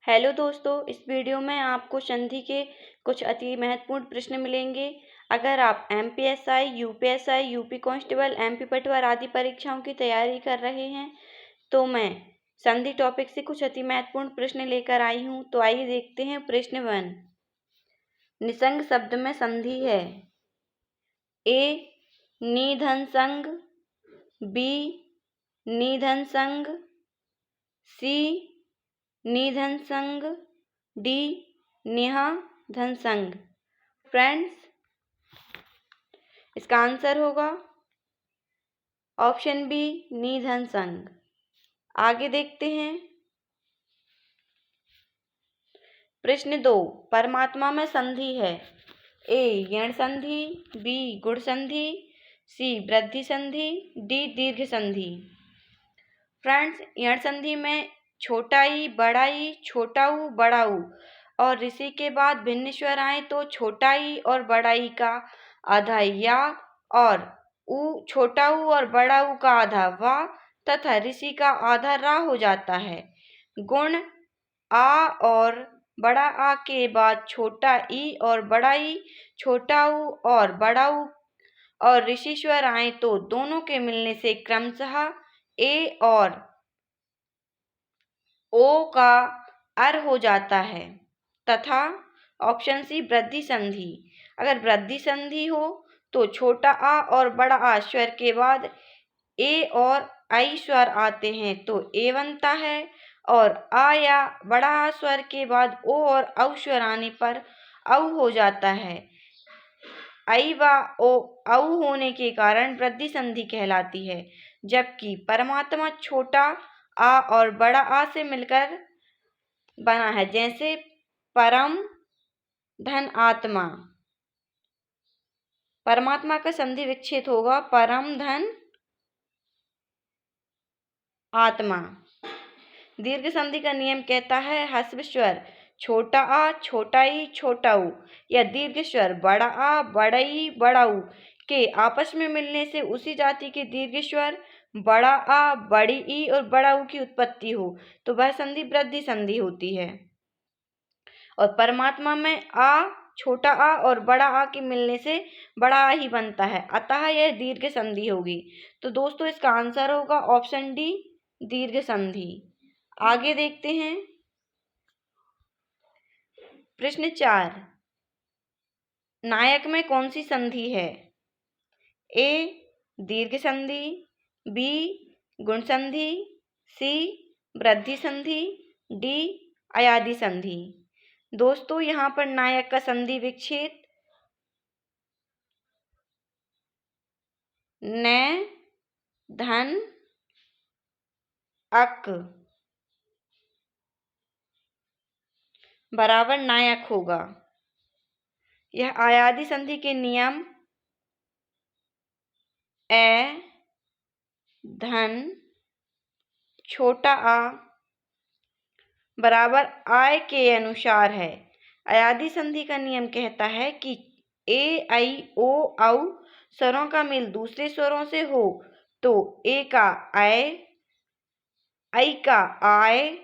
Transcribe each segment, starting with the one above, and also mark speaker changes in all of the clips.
Speaker 1: Hello दोस्तों, इस video में आपको संधि के कुछ अति महत्वपूर्ण प्रश्न मिलेंगे। अगर आप MPSI, UPSI, UP constable, MP पटवार आदि परीक्षाओं की तैयारी कर रहे हैं तो मैं संधि टॉपिक से कुछ अति महत्वपूर्ण प्रश्न लेकर आई हूँ। तो आइए देखते हैं। प्रश्न 1, निसंग शब्द में संधि है। ए निधन संग, बी निधन संग, सी निधन संग, डी नेहा धन संग। फ्रेंड्स, इसका आंसर होगा ऑप्शन बी निधन संग। आगे देखते हैं। प्रश्न 2, परमात्मा में संधि है। ए यण संधि, बी गुण संधि, सी वृद्धि संधि, डी दीर्घ संधि। फ्रेंड्स, यण संधि में छोटा ई, बड़ा ई, छोटा ऊ, बड़ा ऊ और ऋषि के बाद भिन्न स्वर आए तो छोटा ई और बड़ा ई का आधा या और ऊ, छोटा ऊ और बड़ा ऊ का आधा वा तथा ऋषि का आधा रा हो जाता है। गुण आ और बड़ा आ के बाद छोटा ई और बड़ा ई, छोटा ऊ और बड़ा ऊ और ऋषि स्वर आए तो दोनों के मिलने से क्रमशः ए और ओ का अर हो जाता है तथा ऑप्शन सी वृद्धि संधि। अगर वृद्धि संधि हो तो छोटा आ और बड़ा आ स्वर के बाद ए और आई स्वर आते हैं तो ए बनता है और आ या बड़ा आ स्वर के बाद ओ और औ स्वर आने पर औ हो जाता है। आई व ओ औ होने के कारण वृद्धि संधि कहलाती है। जबकि परमात्मा छोटा आ और बड़ा आ से मिलकर बना है, जैसे परम धन आत्मा। परमात्मा का संधि विच्छेद होगा परम धन आत्मा। दीर्घ संधि का नियम कहता है ह्रस्व स्वर छोटा आ, छोटा ई, छोटा ऊ या दीर्घ स्वर बड़ा आ, बड़ा ई, बड़ा ऊ के आपस में मिलने से उसी जाति के दीर्घ स्वर बड़ा आ, बड़ी ई और बड़ा ऊ की उत्पत्ति हो तो वह संधि वृद्धि संधि होती है। और परमात्मा में आ, छोटा आ और बड़ा आ के मिलने से बड़ा आ ही बनता है, अतः यह दीर्घ संधि होगी। तो दोस्तों, इसका आंसर होगा ऑप्शन डी दीर्घ संधि। आगे देखते हैं। प्रश्न 4, नायक में कौन सी संधि है? ए दीर्घ संधि, बी गुण संधि, सी वृद्धि संधि, डी अयादि संधि। दोस्तों, यहाँ पर नायक का संधि विच्छेद न धन अक बराबर नायक होगा। यह अयादि संधि के नियम ए धन छोटा आ बराबर आय के अनुसार है। अयादि संधि का नियम कहता है कि ए, आई, ओ, औ स्वरों का मेल दूसरे स्वरों से हो तो ए का आय, आई का आय,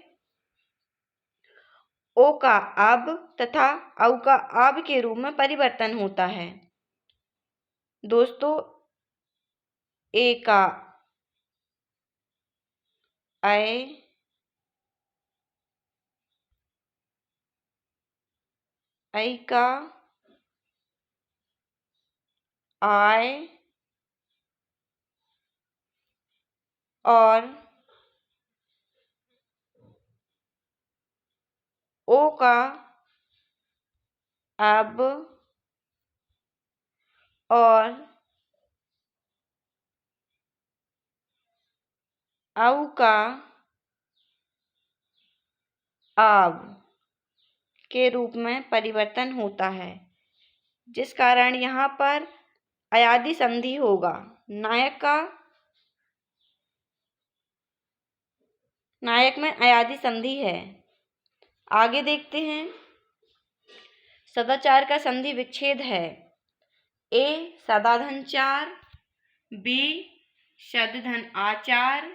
Speaker 1: ओ का अब तथा औ का अब के रूप में परिवर्तन होता है। दोस्तों, ए का आय, आई का आय और ओ का अब और औ का आब के रूप में परिवर्तन होता है, जिस कारण यहाँ पर अयादि संधि होगा। नायक में अयादि संधि है। आगे देखते हैं। सदाचार का संधि विच्छेद है। ए सदाधन चार, बी शतधन आचार,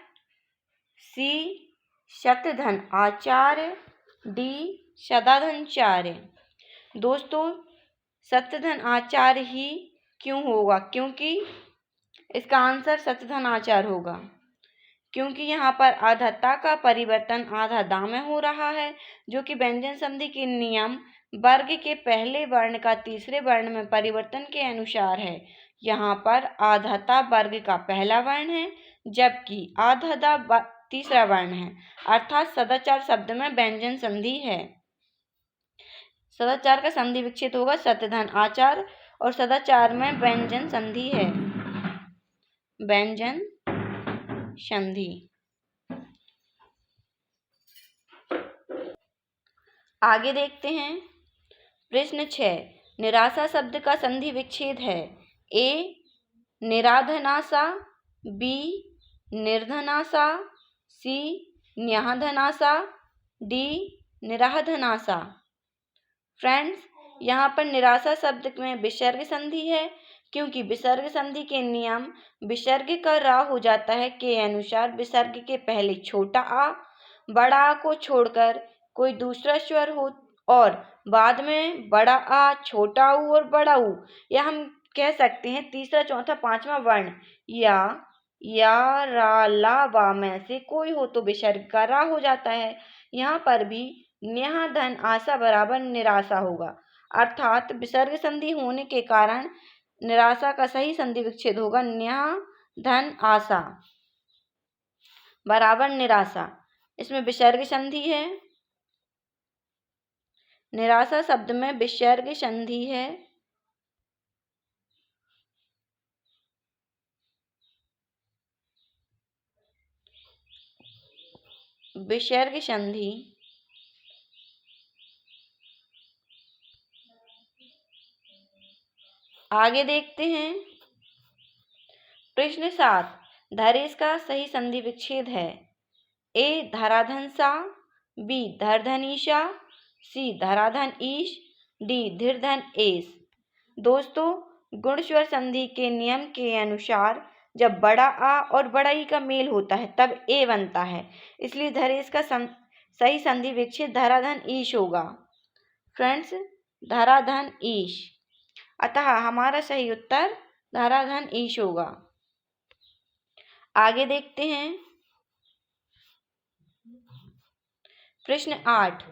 Speaker 1: सी शतधन आचार्य, डी सदाधनाचार्य। दोस्तों, सत्यधनाचार्य ही क्यों होगा? क्योंकि इसका आंसर सत्यधनाचार्य होगा, क्योंकि यहाँ पर आधाता का परिवर्तन आधा में हो रहा है, जो कि व्यंजन संधि के नियम वर्ग के पहले वर्ण का तीसरे वर्ण में परिवर्तन के अनुसार है। यहाँ पर आधाता वर्ग का पहला वर्ण है, जबकि आधाता तीसरा वर्ण है, अर्थात सदाचार शब्द में व्यंजन संधि है। सदाचार का संधि विच्छेद होगा सत्यधन आचार, और सदाचार में व्यंजन संधि है, व्यंजन संधि। आगे देखते हैं प्रश्न 6। निराशा शब्द का संधि विच्छेद है। ए निराधनाशा, बी निर्धनाशा, सी न्याहधनाशा, डी निराधनाशा। फ्रेंड्स, यहाँ पर निराशा शब्द में विसर्ग संधि है, क्योंकि विसर्ग संधि के नियम विसर्ग का रा हो जाता है के अनुसार विसर्ग के पहले छोटा आ, बड़ा आ को छोड़कर कोई दूसरा स्वर हो और बाद में बड़ा आ, छोटा ऊ और बड़ा ऊ, या हम कह सकते हैं तीसरा, चौथा, पांचवा वर्ण या रा ला वा में से कोई हो तो विसर्ग का रा हो जाता है। यहाँ पर भी न्याह धन आशा बराबर निराशा होगा, अर्थात विसर्ग संधि होने के कारण निराशा का सही संधि विच्छेद होगा न्याह धन आशा बराबर निराशा। इसमें विसर्ग संधि है, निराशा शब्द में विसर्ग संधि है, विसर्ग संधि। आगे देखते हैं प्रश्न 7। धरेश का सही संधि विच्छेद है। ए धराधनसा, बी धरधनीशा, सी धराधन ईश, डी धीरधन एस। दोस्तों, गुण स्वर संधि के नियम के अनुसार जब बड़ा आ और बड़ा ई का मेल होता है तब ए बनता है, इसलिए धरेश का सही संधि विच्छेद धराधन ईश होगा। फ्रेंड्स, धराधन ईश, अतः हमारा सही उत्तर धराधन ईश होगा। आगे देखते हैं प्रश्न 8।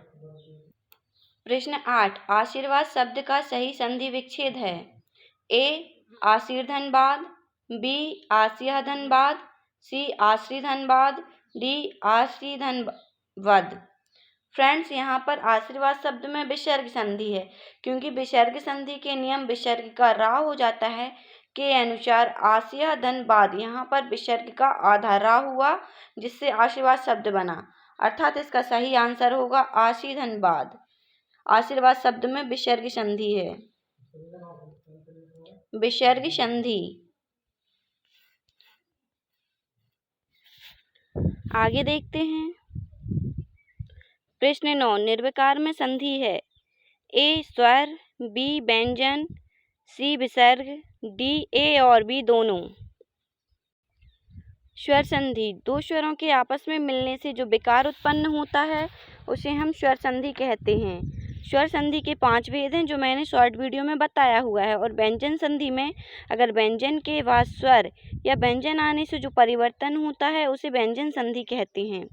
Speaker 1: प्रश्न 8। आशीर्वाद शब्द का सही संधि विच्छेद है। ए आशीर्धनवाद, बी आशीर्धनवाद, सी आश्रीधनवाद, डी आश्रीधनवद। फ्रेंड्स, यहाँ पर आशीर्वाद शब्द में विसर्ग संधि है, क्योंकि विसर्ग संधि के नियम विसर्ग का रा हो जाता है के अनुसार आशीर्धनवाद, यहाँ पर विसर्ग का आधा रा हुआ जिससे आशीर्वाद शब्द बना, अर्थात इसका सही आंसर होगा आशीर्धनवाद। आशीर्वाद शब्द में विसर्ग संधि है, विसर्ग संधि। आगे देखते हैं प्रश्न 9। निर्विकार में संधि है। ए स्वर, बी व्यंजन, सी विसर्ग, डी ए और बी दोनों। स्वर संधि, दो स्वरों के आपस में मिलने से जो विकार उत्पन्न होता है उसे हम स्वर संधि कहते हैं। स्वर संधि के 5 भेद हैं जो मैंने शॉर्ट वीडियो में बताया हुआ है। और व्यंजन संधि में अगर व्यंजन के बाद स्वर या व्यंजन आने से जो परिवर्तन होता है उसे व्यंजन संधि कहते हैं।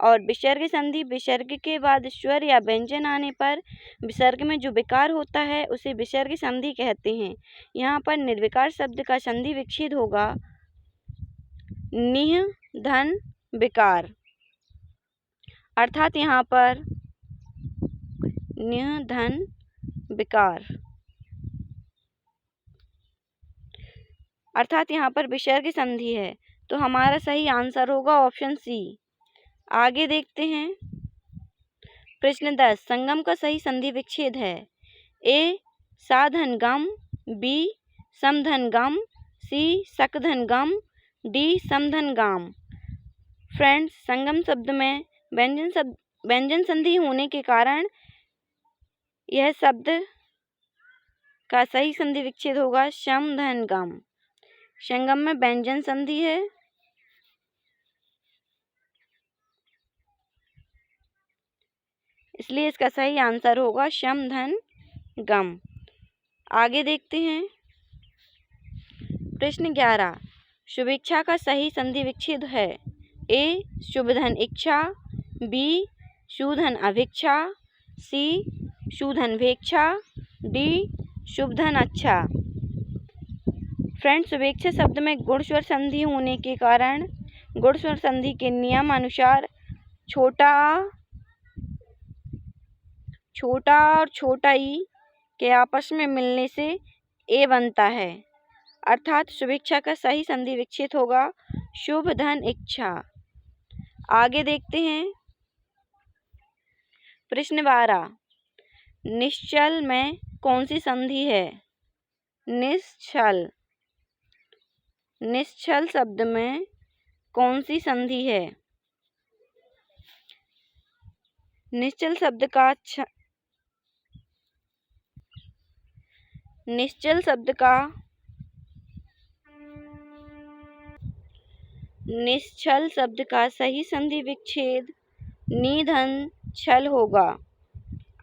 Speaker 1: और विसर्ग संधि, विसर्ग के बाद स्वर या व्यंजन आने पर विसर्ग में जो विकार होता है उसे विसर्ग संधि कहते हैं। यहाँ पर निर्विकार शब्द का संधि विच्छेद होगा निह धन विकार, अर्थात यहाँ पर निह धन विकार, अर्थात यहाँ पर विसर्ग संधि है, तो हमारा सही आंसर होगा ऑप्शन सी। आगे देखते हैं प्रश्न 10। संगम का सही संधि विच्छेद है। ए साधन गम, बी समधन गम, सी सकधन गम, डी समधन गाम। फ्रेंड्स, संगम शब्द में व्यंजन संधि होने के कारण यह शब्द का सही संधि विच्छेद होगा समधन गम। संगम में व्यंजन संधि है, इसलिए इसका सही आंसर होगा शम धन गम। आगे देखते हैं प्रश्न 11। शुभेच्छा का सही संधि विच्छेद है। ए शुभ धन इच्छा, बी शुभ धन अभिच्छा, सी शुभ धन भेक्षा, डी शुभ धन अच्छा। फ्रेंड्स, शुभेच्छा शब्द में गुण स्वर संधि होने के कारण गुण स्वर संधि के नियम अनुसार छोटा और छोटा ई के आपस में मिलने से ए बनता है, अर्थात शुभेच्छा का सही संधि विच्छेद होगा शुभ धन इच्छा। आगे देखते हैं प्रश्न 12। निश्चल में कौन सी संधि है। निश्चल शब्द में कौन सी संधि है। निश्चल शब्द का सही संधि विच्छेद निधन छल होगा,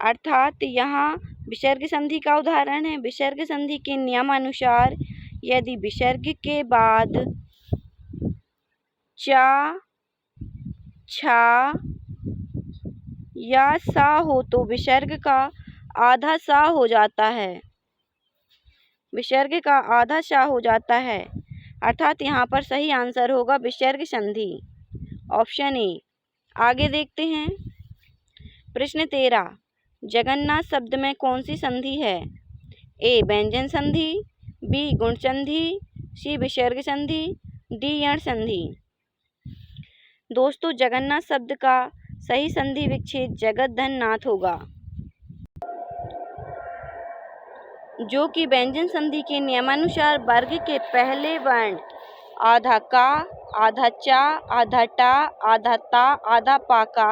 Speaker 1: अर्थात यहाँ विसर्ग संधि का उदाहरण है। विसर्ग संधि के नियम अनुसार यदि विसर्ग के बाद चा, छा या सा हो तो विसर्ग का आधा सा हो जाता है। विसर्ग का आधा सा हो जाता है, अर्थात यहाँ पर सही आंसर होगा विसर्ग संधि, ऑप्शन ए। आगे देखते हैं प्रश्न 13। जगन्नाथ शब्द में कौन सी संधि है। ए व्यंजन संधि, बी गुण संधि, सी विसर्ग संधि, डी यण संधि। दोस्तों, जगन्नाथ शब्द का सही संधि विच्छेद जगत धन नाथ होगा, जो कि व्यंजन संधि के नियमानुसार वर्ग के पहले वर्ण आधा का, आधा चा, आधा टा, आधा ता, आधा पा का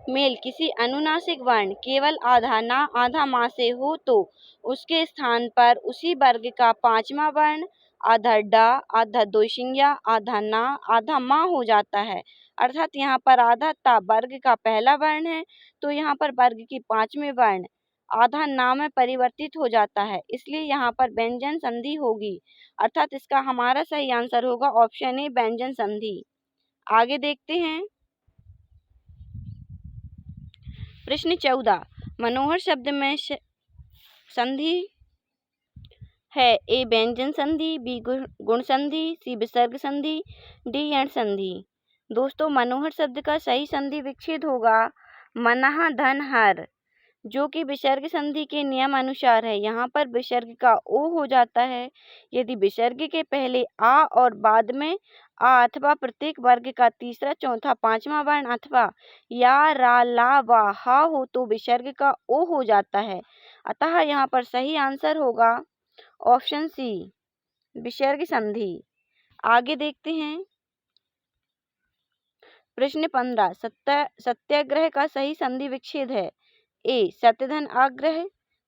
Speaker 1: मेल किसी अनुनासिक वर्ण केवल आधा ना आधा मा से हो तो उसके स्थान पर उसी वर्ग का पांचवा वर्ण आधा डा, आधा दोशिंग्या, आधा ना आधा मा हो जाता है, अर्थात यहाँ पर आधा ता वर्ग का पहला वर्ण है तो यहाँ पर वर्ग की पांचवें वर्ण आधा ना में परिवर्तित हो जाता है, इसलिए यहाँ पर व्यंजन संधि होगी, अर्थात इसका हमारा सही आंसर होगा ऑप्शन ए व्यंजन संधि। आगे देखते हैं प्रश्न 14। मनोहर शब्द में संधि है। ए व्यंजन संधि, बी गुण संधि, सी विसर्ग संधि, डी यण संधि। दोस्तों, मनोहर शब्द का सही संधि विच्छेद होगा मनः धन हर, जो कि विसर्ग संधि के नियम अनुसार है। यहाँ पर विसर्ग का ओ हो जाता है यदि विसर्ग के पहले आ और बाद में आ अथवा प्रत्येक वर्ग का तीसरा, चौथा, पांचवा वर्ण अथवा या, रा, ला, वा, हा हो तो विसर्ग का ओ हो जाता है, अतः यहाँ पर सही आंसर होगा ऑप्शन सी विसर्ग संधि। आगे देखते हैं प्रश्न 15। सत्याग्रह का सही संधि विच्छेद है। ए सत्यधन आग्रह,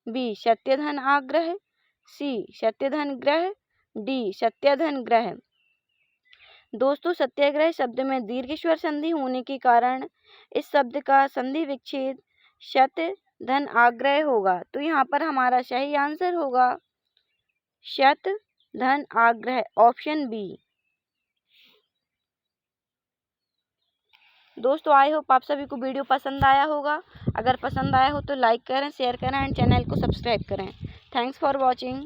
Speaker 1: बी सत्यधन आग्रह, सी सत्यधन ग्रह, डी सत्यधन ग्रह। दोस्तों, सत्याग्रह शब्द में दीर्घ स्वर संधि होने के कारण इस शब्द का संधि विच्छेद शत धन आग्रह होगा, तो यहाँ पर हमारा सही आंसर होगा शत धन आग्रह, ऑप्शन बी। दोस्तों, आई होप आप सभी को वीडियो पसंद आया होगा। अगर पसंद आया हो तो लाइक करें, शेयर करें एंड चैनल को सब्सक्राइब करें। Thanks for watching.